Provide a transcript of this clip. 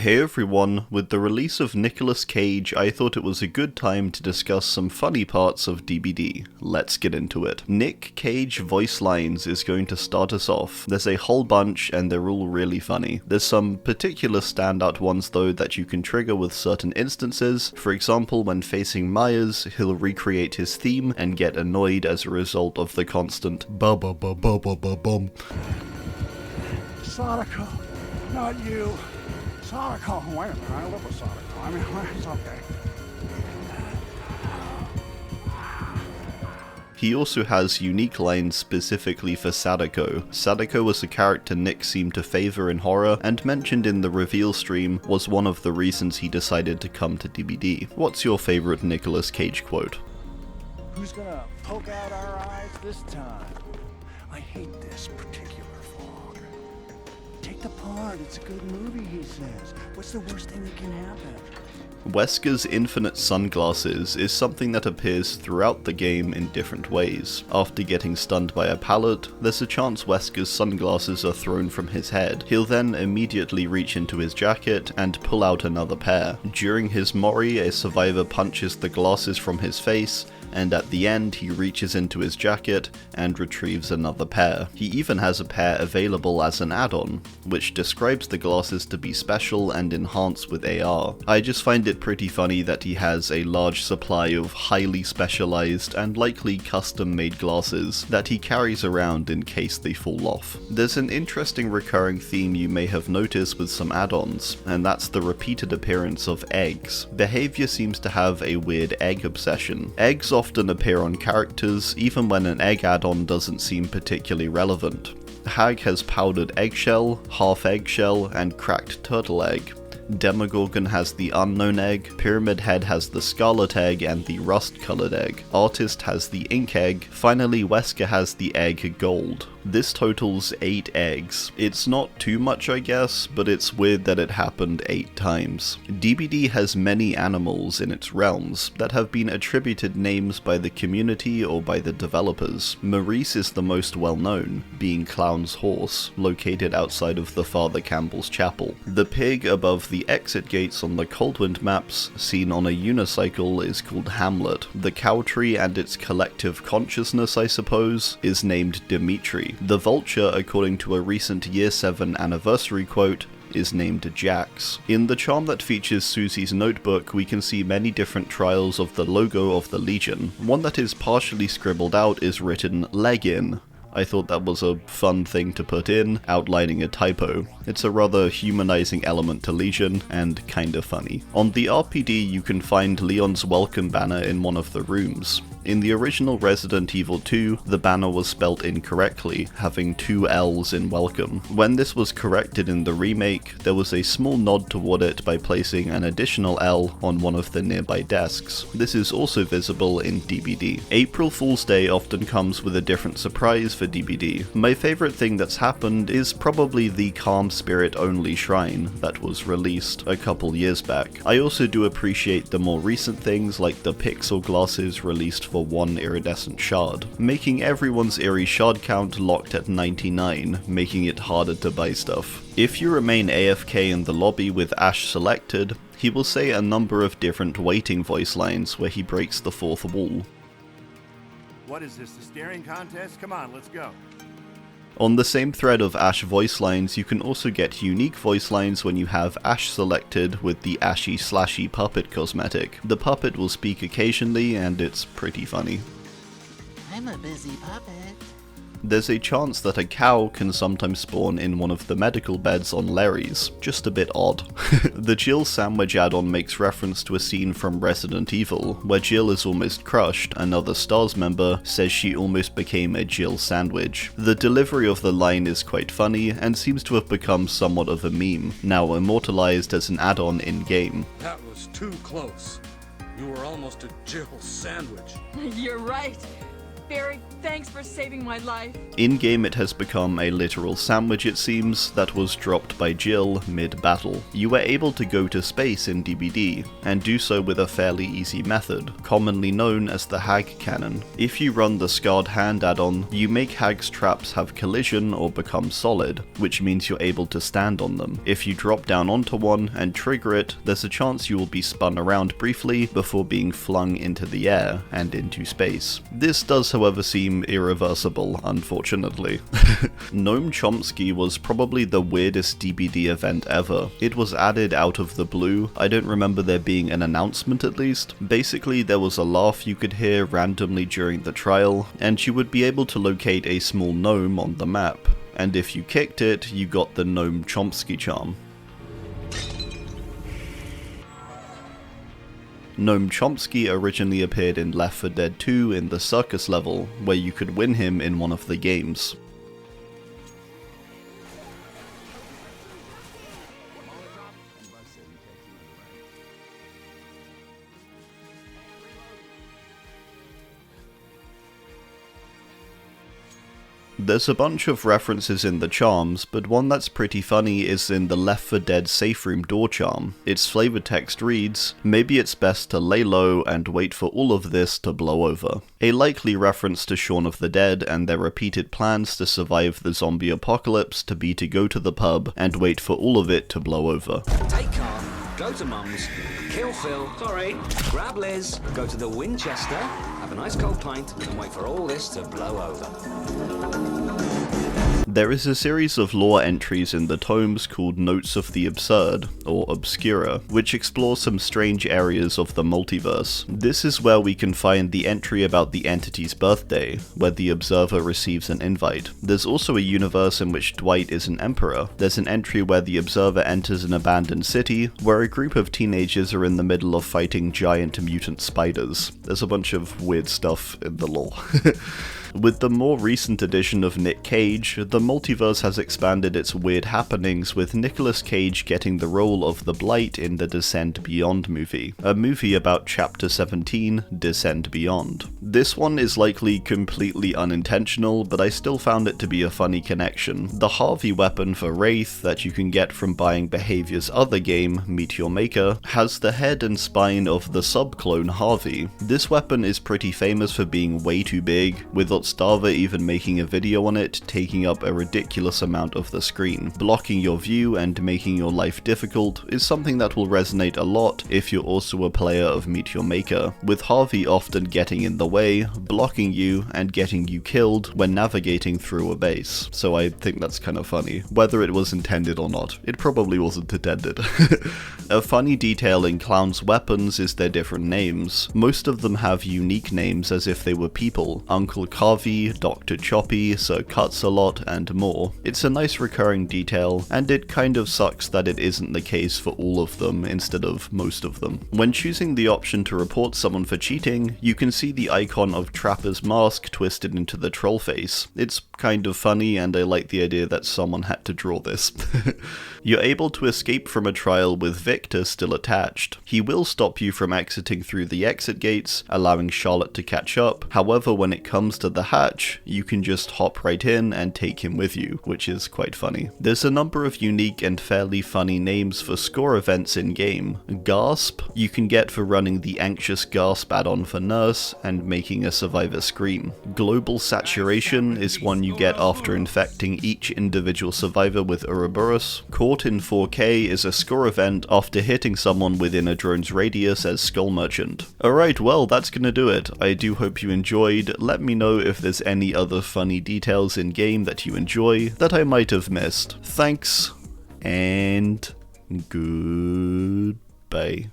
Hey everyone, with the release of Nicolas Cage, I thought it was a good time to discuss some funny parts of DBD. Let's get into it. Nick Cage voice lines is going to start us off. There's a whole bunch and they're all really funny. There's some particular standout ones though that you can trigger with certain instances. For example, when facing Myers, he'll recreate his theme and get annoyed as a result of the constant ba-ba-ba-ba-ba-ba-bum. Sadako, not you. Sadako, wait a minute, I live with Sadako. I mean, it's okay. He also has unique lines specifically for Sadako. Sadako was a character Nick seemed to favour in horror, and mentioned in the reveal stream was one of the reasons he decided to come to DBD. What's your favourite Nicolas Cage quote? Who's gonna poke out our eyes this time? I hate this particular fog. Take the part, it's a good movie, he says. What's the worst thing that can happen? Wesker's infinite sunglasses is something that appears throughout the game in different ways. After getting stunned by a pallet, there's a chance Wesker's sunglasses are thrown from his head. He'll then immediately reach into his jacket and pull out another pair. During his Mori, a survivor punches the glasses from his face, and at the end he reaches into his jacket and retrieves another pair. He even has a pair available as an add-on, which describes the glasses to be special and enhanced with AR. I just find it pretty funny that he has a large supply of highly specialized and likely custom-made glasses that he carries around in case they fall off. There's an interesting recurring theme you may have noticed with some add-ons, and that's the repeated appearance of eggs. Behavior seems to have a weird egg obsession. Eggs often appear on characters, even when an egg add-on doesn't seem particularly relevant. Hag has powdered eggshell, half eggshell, and cracked turtle egg. Demogorgon has the unknown egg, Pyramid Head has the scarlet egg and the rust-coloured egg, Artist has the ink egg, finally Wesker has the egg gold. This totals 8 eggs. It's not too much I guess, but it's weird that it happened 8 times. DBD has many animals in its realms that have been attributed names by the community or by the developers. Maurice is the most well known, being Clown's horse, located outside of the Father Campbell's chapel. The pig above the exit gates on the Coldwind maps, seen on a unicycle, is called Hamlet. The cow tree and its collective consciousness, I suppose, is named Dimitri. The vulture, according to a recent Year 7 anniversary quote, is named Jax. In the charm that features Susie's notebook, we can see many different trials of the logo of the Legion. One that is partially scribbled out is written Legin. I thought that was a fun thing to put in, outlining a typo. It's a rather humanizing element to Legion, and kinda funny. On the RPD you can find Leon's welcome banner in one of the rooms. In the original Resident Evil 2, the banner was spelt incorrectly, having 2 L's in welcome. When this was corrected in the remake, there was a small nod toward it by placing an additional L on one of the nearby desks. This is also visible in DBD. April Fool's Day often comes with a different surprise for DBD. My favourite thing that's happened is probably the Calm Spirit only shrine that was released a couple years back. I also do appreciate the more recent things like the pixel glasses released for 1 iridescent shard, making everyone's eerie shard count locked at 99, making it harder to buy stuff. If you remain AFK in the lobby with Ash selected, he will say a number of different waiting voice lines where he breaks the fourth wall. What is this, a staring contest? Come on, let's go. On the same thread of Ash voice lines, you can also get unique voice lines when you have Ash selected with the Ashy Slashy puppet cosmetic. The puppet will speak occasionally, and it's pretty funny. I'm a busy puppet. There's a chance that a cow can sometimes spawn in one of the medical beds on Larry's. Just a bit odd. The Jill sandwich add-on makes reference to a scene from Resident Evil, where Jill is almost crushed. Another STARS member says she almost became a Jill sandwich. The delivery of the line is quite funny, and seems to have become somewhat of a meme, now immortalized as an add-on in-game. That was too close. You were almost a Jill sandwich. You're right. Fairy. Thanks for saving my life. In-game it has become a literal sandwich, it seems, that was dropped by Jill mid-battle. You were able to go to space in DBD, and do so with a fairly easy method, commonly known as the Hag Cannon. If you run the Scarred Hand add-on, you make Hag's traps have collision or become solid, which means you're able to stand on them. If you drop down onto one and trigger it, there's a chance you will be spun around briefly before being flung into the air and into space. This does, however, seem irreversible, unfortunately. Gnome Chompski was probably the weirdest DBD event ever. It was added out of the blue. I don't remember there being an announcement at least. Basically, there was a laugh you could hear randomly during the trial, and you would be able to locate a small gnome on the map. And if you kicked it, you got the Gnome Chompski charm. Gnome Chompski originally appeared in Left 4 Dead 2 in the circus level, where you could win him in one of the games. There's a bunch of references in the charms, but one that's pretty funny is in the Left 4 Dead safe room door charm. Its flavor text reads, "Maybe it's best to lay low and wait for all of this to blow over." A likely reference to Shaun of the Dead and their repeated plans to survive the zombie apocalypse to be to go to the pub and wait for all of it to blow over. Take car, go to Mum's, kill Phil, grab Liz, go to the Winchester, have a nice cold pint, and wait for all this to blow over. There is a series of lore entries in the tomes called Notes of the Absurd, or Obscura, which explore some strange areas of the multiverse. This is where we can find the entry about the entity's birthday, where the observer receives an invite. There's also a universe in which Dwight is an emperor. There's an entry where the observer enters an abandoned city, where a group of teenagers are in the middle of fighting giant mutant spiders. There's a bunch of weird stuff in the lore. With the more recent addition of Nick Cage, the multiverse has expanded its weird happenings, with Nicolas Cage getting the role of the Blight in the Descent Beyond movie, a movie about Chapter 17, Descent Beyond. This one is likely completely unintentional, but I still found it to be a funny connection. The Harvey weapon for Wraith that you can get from buying Behavior's other game, Meet Your Maker, has the head and spine of the sub-clone Harvey. This weapon is pretty famous for being way too big, with Stava even making a video on it, taking up a ridiculous amount of the screen. Blocking your view and making your life difficult is something that will resonate a lot if you're also a player of Meet Your Maker, with Harvey often getting in the way, blocking you, and getting you killed when navigating through a base. So I think that's kind of funny. Whether it was intended or not, it probably wasn't intended. A funny detail in Clown's weapons is their different names. Most of them have unique names as if they were people. Uncle Carvey, Dr. Choppy, Sir Cuts-a-Lot, and more. It's a nice recurring detail, and it kind of sucks that it isn't the case for all of them instead of most of them. When choosing the option to report someone for cheating, you can see the icon of Trapper's mask twisted into the troll face. It's kind of funny, and I like the idea that someone had to draw this. You're able to escape from a trial with Victor still attached. He will stop you from exiting through the exit gates, allowing Charlotte to catch up. However, when it comes to the hatch, you can just hop right in and take him with you, which is quite funny. There's a number of unique and fairly funny names for score events in-game. Gasp, you can get for running the Anxious Gasp add-on for Nurse and making a survivor scream. Global Saturation is one you get after infecting each individual survivor with Ouroboros. Caught in 4K is a score event after hitting someone within a drone's radius as Skull Merchant. Alright, well, that's gonna do it. I do hope you enjoyed. Let me know if there's any other funny details in game that you enjoy that I might have missed. Thanks, and goodbye.